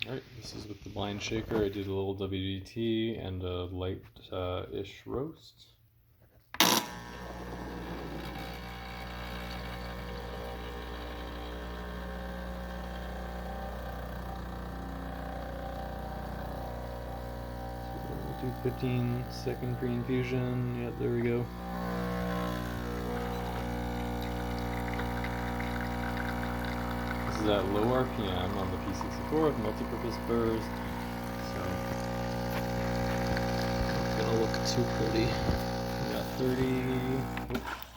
Alright, this is with the blind shaker. I did a little WDT and a light-ish roast. So do 15-second pre-infusion. Yep, there we go. This is at low RPM on the P64 with multi-purpose burrs. So it's not gonna look too pretty. We got 30.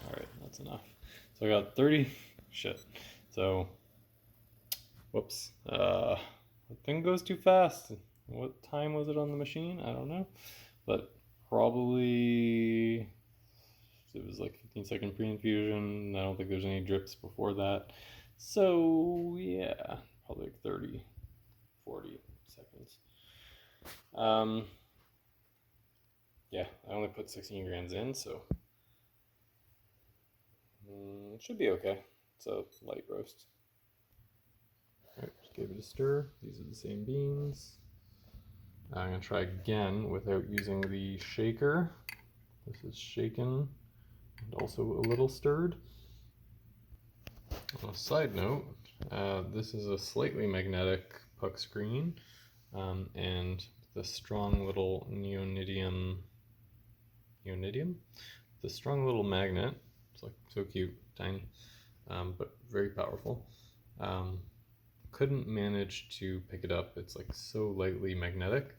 Alright, that's enough. So I got 30. Shit. So, whoops. The thing goes too fast. What time was it on the machine? I don't know. But probably it was like 15-second pre-infusion. I don't think there's any drips before that. So yeah, probably like 30, 40 seconds. Yeah, I only put 16 grams in, so it should be okay. It's a light roast. Alright, just give it a stir. These are the same beans. I'm gonna try again without using the shaker. This is shaken and also a little stirred. On a side note, this is a slightly magnetic puck screen, and the strong little neodymium, the strong little magnet. It's like so cute, tiny, but very powerful. Couldn't manage to pick it up. It's like so lightly magnetic.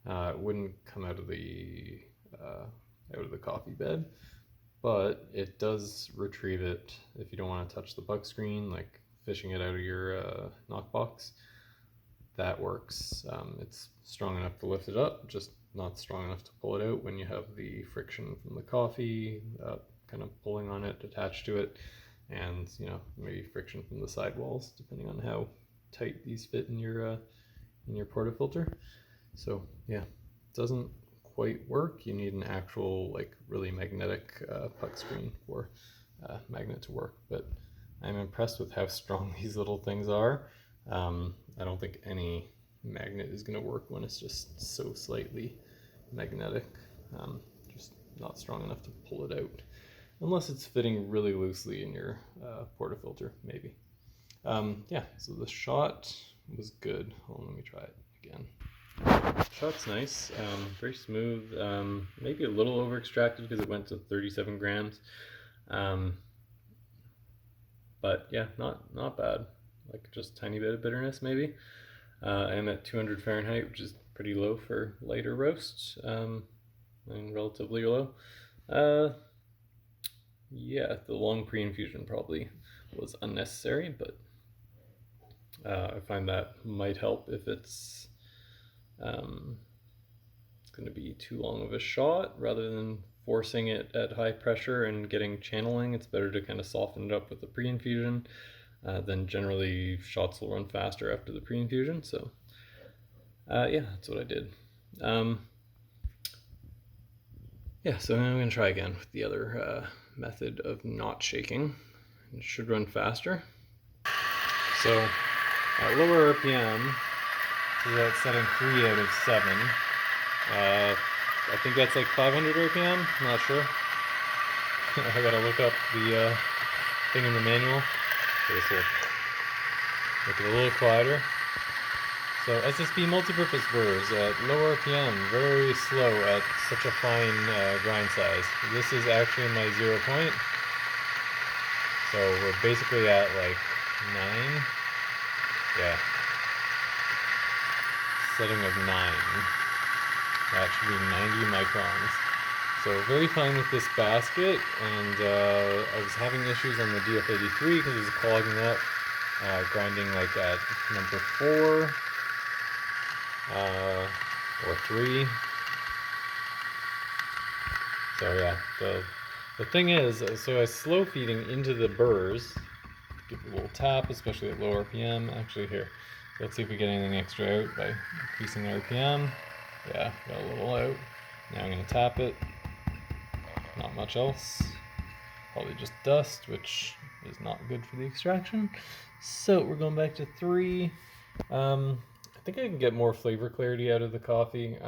It wouldn't come out of the coffee bed. But it does retrieve it if you don't want to touch the puck screen, like fishing it out of your knockbox. That works. It's strong enough to lift it up, just not strong enough to pull it out when you have the friction from the coffee kind of pulling on it, attached to it, and maybe friction from the sidewalls, depending on how tight these fit in your portafilter. So yeah, it doesn't quite work. You need an actual like really magnetic puck screen for magnet to work, but I'm impressed with how strong these little things are. I don't think any magnet is going to work when it's just so slightly magnetic, just not strong enough to pull it out, unless it's fitting really loosely in your portafilter, maybe. Yeah, so the shot was good. Hold on, let me try it again. Shot's nice, very smooth, maybe a little over extracted because it went to 37 grams, but yeah, not bad, like just a tiny bit of bitterness maybe. I'm at 200 Fahrenheit, which is pretty low for lighter roasts, and relatively low. Yeah, the long pre-infusion probably was unnecessary, but I find that might help if it's going to be too long of a shot. Rather than forcing it at high pressure and getting channeling, it's better to kind of soften it up with the pre-infusion. Then generally shots will run faster after the pre-infusion. So yeah, that's what I did. Yeah, so I'm going to try again with the other method of not shaking. It should run faster. So at lower RPM, so that's setting 3 out of 7. I think that's like 500 RPM, I'm not sure. I gotta look up the thing in the manual. Okay, so make it a little quieter. So SSB multipurpose burrs at low RPM, very slow at such a fine grind size. This is actually my 0 point. So we're basically at like 9. Yeah. Setting of 9. That should be 90 microns. So very fine with this basket, and I was having issues on the DF83 because it was clogging up, grinding like at number 4 or 3. So yeah, the thing is, so I was slow feeding into the burrs, give it a little tap, especially at low RPM. Actually here, let's see if we get anything extra out by increasing the RPM. Yeah, got a little out. Now I'm going to tap it. Not much else. Probably just dust, which is not good for the extraction. So we're going back to 3. I think I can get more flavor clarity out of the coffee.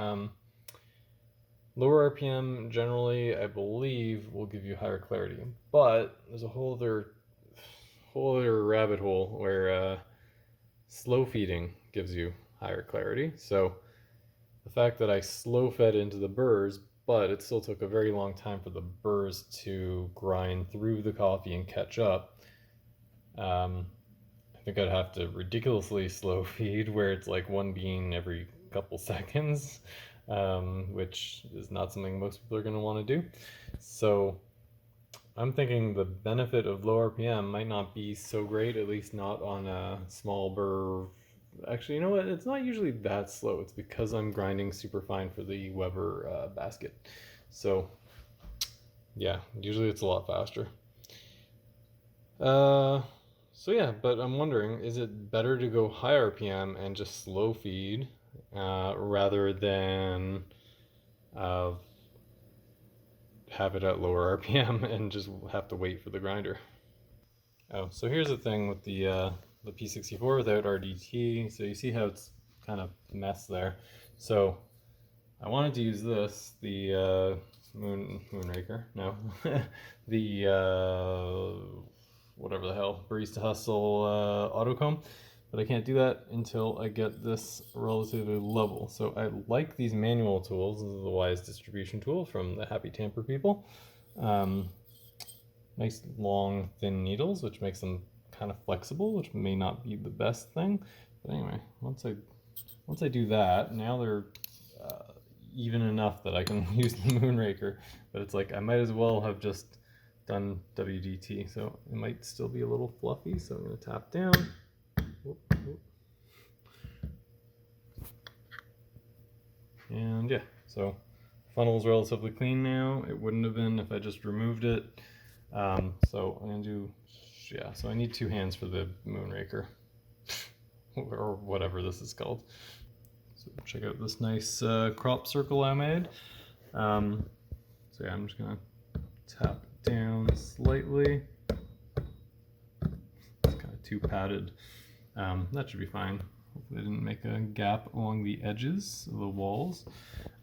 Lower RPM generally, I believe, will give you higher clarity, but there's a whole other rabbit hole where slow feeding gives you higher clarity. So the fact that I slow fed into the burrs, but it still took a very long time for the burrs to grind through the coffee and catch up. I think I'd have to ridiculously slow feed where it's like one bean every couple seconds, which is not something most people are going to want to do. So I'm thinking the benefit of low RPM might not be so great, at least not on a small burr. Actually, you know what? It's not usually that slow. It's because I'm grinding super fine for the Weber basket. So yeah, usually it's a lot faster. So yeah, but I'm wondering, is it better to go high RPM and just slow feed rather than have it at lower RPM and just have to wait for the grinder? Oh, so here's the thing with the P64 without RDT. So you see how it's kind of messed there. So I wanted to use this, the Moonraker, no, the whatever the hell, Barista Hustle auto comb, but I can't do that until I get this relatively level. So I like these manual tools. This is the Wise distribution tool from the Happy Tamper people. Nice long thin needles, which makes them kind of flexible, which may not be the best thing. But anyway, once I do that, now they're even enough that I can use the Moonraker. But it's like I might as well have just done WDT, so it might still be a little fluffy. So I'm going to tap down. Whoop, whoop. And yeah, so funnel is relatively clean now. It wouldn't have been if I just removed it. So I'm going to do, yeah, so I need 2 hands for the Moonraker, or whatever this is called. So check out this nice crop circle I made. So yeah, I'm just going to tap down slightly. It's kind of too padded. That should be fine. Hopefully I didn't make a gap along the edges of the walls.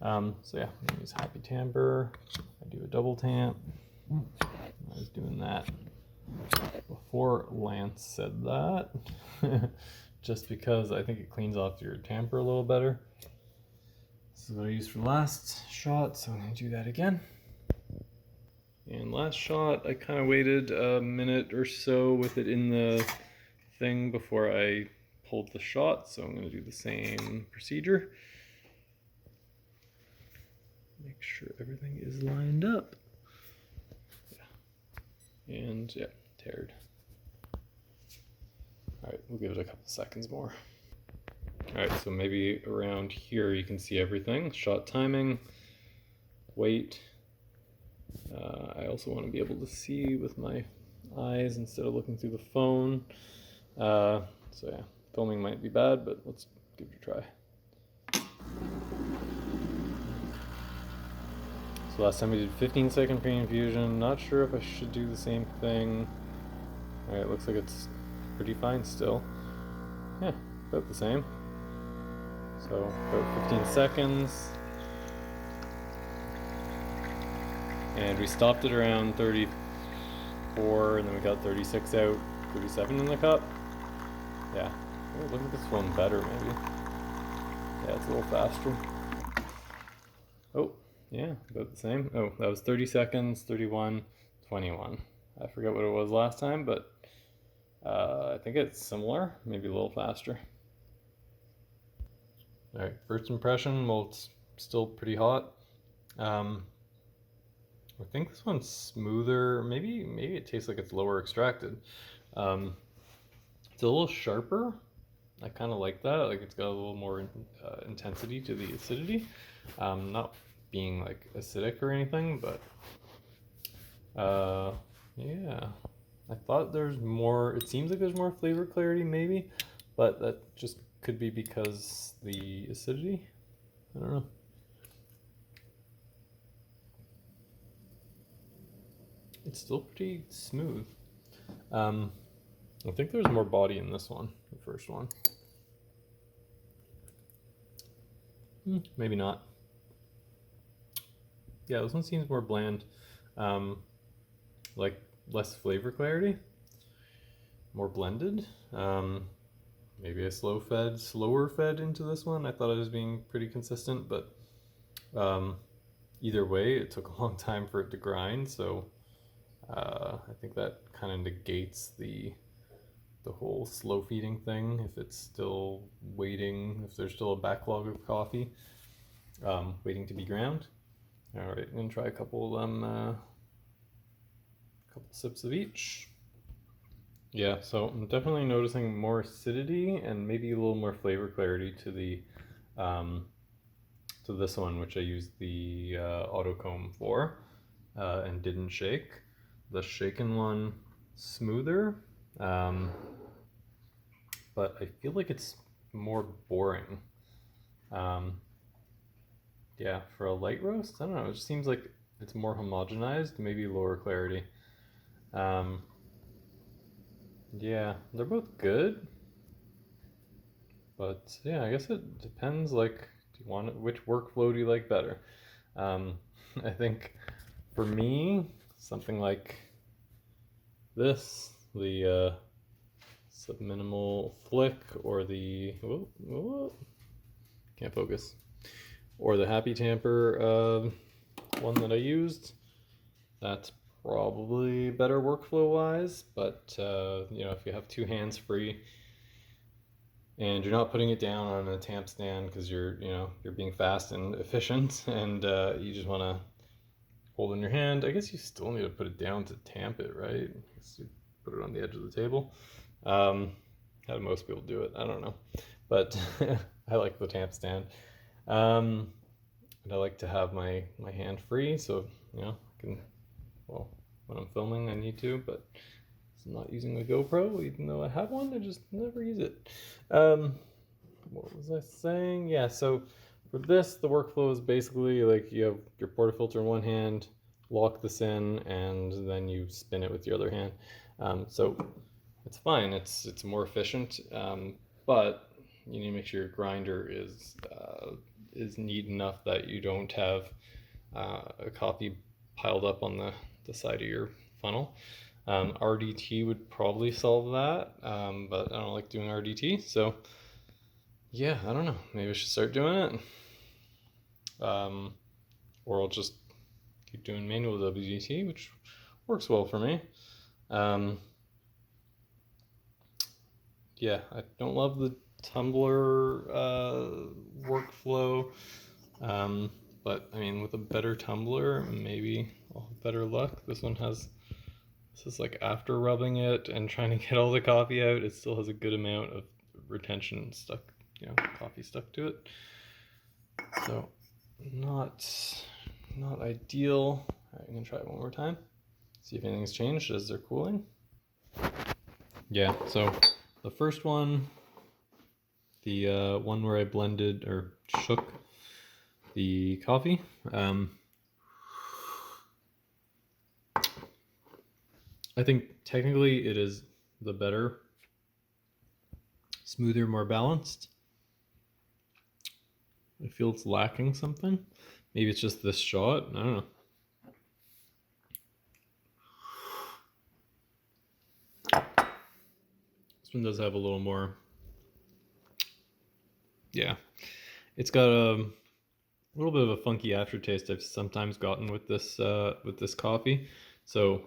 So yeah, I'm gonna use Happy Tamper. I do a double tamp. I was doing that before Lance said that, just because I think it cleans off your tamper a little better. This is what I used for the last shot, so I'm gonna do that again. And last shot, I kind of waited a minute or so with it in the thing before I pulled the shot, so I'm going to do the same procedure. Make sure everything is lined up. Yeah. And yeah, teared. Alright, we'll give it a couple seconds more. Alright, so maybe around here you can see everything. Shot timing, weight. I also want to be able to see with my eyes instead of looking through the phone. So yeah, filming might be bad, but let's give it a try. So last time we did 15-second pre-infusion. Not sure if I should do the same thing. Alright, looks like it's pretty fine still. Yeah, about the same. So about 15 seconds. And we stopped it around 34, and then we got 36 out, 37 in the cup. Yeah. Oh, look at this one better, maybe. Yeah, it's a little faster. Oh, yeah, about the same. Oh, that was 30 seconds, 31, 21. I forget what it was last time, but I think it's similar, maybe a little faster. Alright, first impression, well, it's still pretty hot. I think this one's smoother. Maybe it tastes like it's lower extracted. It's a little sharper. I kind of like that. Like it's got a little more intensity to the acidity. Not being like acidic or anything, but yeah. I thought there's more. It seems like there's more flavor clarity, maybe, but that just could be because the acidity. I don't know. It's still pretty smooth. I think there's more body in this one, the first one. Maybe not. Yeah, this one seems more bland. Like less flavor clarity, more blended. Maybe I slower fed into this one. I thought I was being pretty consistent, but either way, it took a long time for it to grind. So I think that kind of negates the whole slow feeding thing. If it's still waiting, if there's still a backlog of coffee waiting to be ground. All right, I'm gonna try a couple sips of each. Yeah, so I'm definitely noticing more acidity and maybe a little more flavor clarity to the to this one, which I used the auto comb for and didn't shake. The shaken one smoother, but I feel like it's more boring. Yeah, for a light roast, I don't know. It just seems like it's more homogenized, maybe lower clarity. Yeah, they're both good, but yeah, I guess it depends. Like, do you want which workflow do you like better? I think for me, something like this, the subminimal flick, or the can't focus, or the happy tamper one that I used. That's probably better workflow wise, but you know, if you have two hands free and you're not putting it down on a tamp stand because you're being fast and efficient, and you just want to hold in your hand, I guess you still need to put it down to tamp it, right? I guess you put it on the edge of the table. How do most people do it? I don't know, but I like the tamp stand. And I like to have my hand free, so you know, I can, well, when I'm filming I need to, but I'm not using a GoPro, even though I have one, I just never use it. What was I saying? Yeah, so for this, the workflow is basically like you have your portafilter in one hand, lock this in, and then you spin it with your other hand. So it's fine, it's more efficient, but you need to make sure your grinder is neat enough that you don't have a coffee piled up on the side of your funnel. RDT would probably solve that, but I don't like doing RDT, so yeah, I don't know. Maybe I should start doing it, or I'll just keep doing manual WDT, which works well for me. Yeah, I don't love the tumbler workflow, but I mean, with a better tumbler, maybe I'll have better luck. This is like after rubbing it and trying to get all the coffee out, it still has a good amount of retention stuck, coffee stuck to it. So not ideal. All right, I'm gonna try it one more time. See if anything's changed as they're cooling. Yeah, so the first one, the one where I blended or shook the coffee, I think technically it is the better, smoother, more balanced. I feel it's lacking something. Maybe it's just this shot, I don't know. This one does have a little more, yeah. It's got a little bit of a funky aftertaste I've sometimes gotten with this coffee. So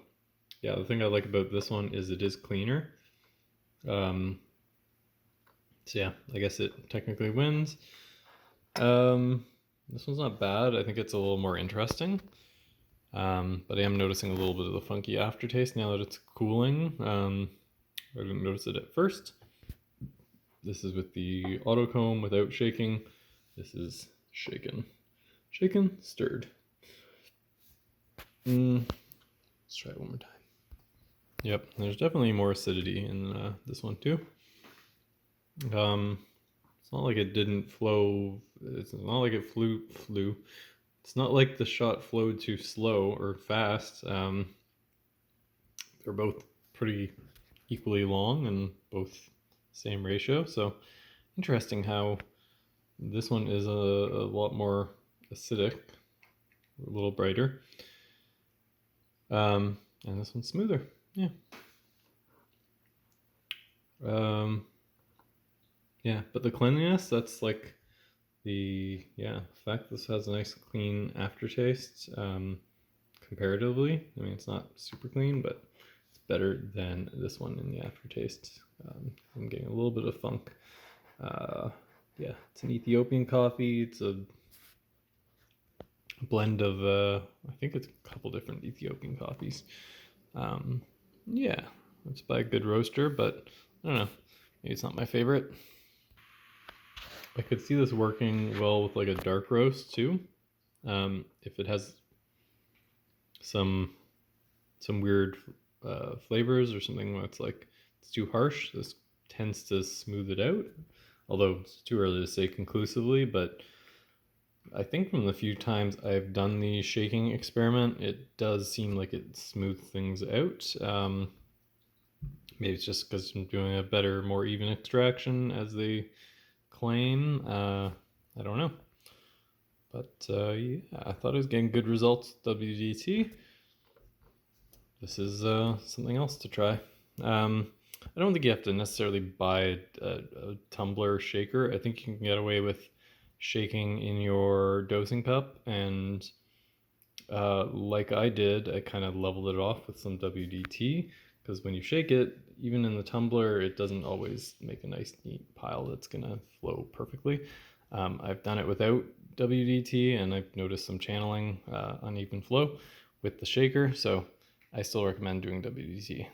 yeah, the thing I like about this one is it is cleaner. So yeah, I guess it technically wins. This one's not bad. I think it's a little more interesting. But I am noticing a little bit of the funky aftertaste now that it's cooling. I didn't notice it at first. This is with the auto comb without shaking. This is shaken. Shaken, stirred. Let's try it one more time. Yep, there's definitely more acidity in this one too. It's not like it didn't flow. It's not like it flew. It's not like the shot flowed too slow or fast. They're both pretty equally long and both same ratio. So interesting how This one is a lot more acidic, a little brighter. And this one's smoother. Yeah. Yeah, but the cleanliness, that's like the fact this has a nice clean aftertaste. Comparatively, I mean, it's not super clean, but it's better than this one in the aftertaste. I'm getting a little bit of funk. Yeah, it's an Ethiopian coffee. It's a blend of I think it's a couple different Ethiopian coffees. Yeah, it's by a good roaster, but I don't know, maybe it's not my favorite. I could see this working well with like a dark roast too. If it has some weird flavors or something that's like it's too harsh, this tends to smooth it out. Although it's too early to say conclusively, but I think from the few times I've done the shaking experiment, it does seem like it smooths things out. Maybe it's just because I'm doing a better, more even extraction, as they claim. I don't know. But yeah, I thought I was getting good results with WDT. This is something else to try. I don't think you have to necessarily buy a tumbler shaker. I think you can get away with shaking in your dosing cup, and like I did, I kind of leveled it off with some WDT, because when you shake it, even in the tumbler, it doesn't always make a nice neat pile that's gonna flow perfectly. I've done it without WDT, and I've noticed some channeling, uneven flow with the shaker, so I still recommend doing WDT.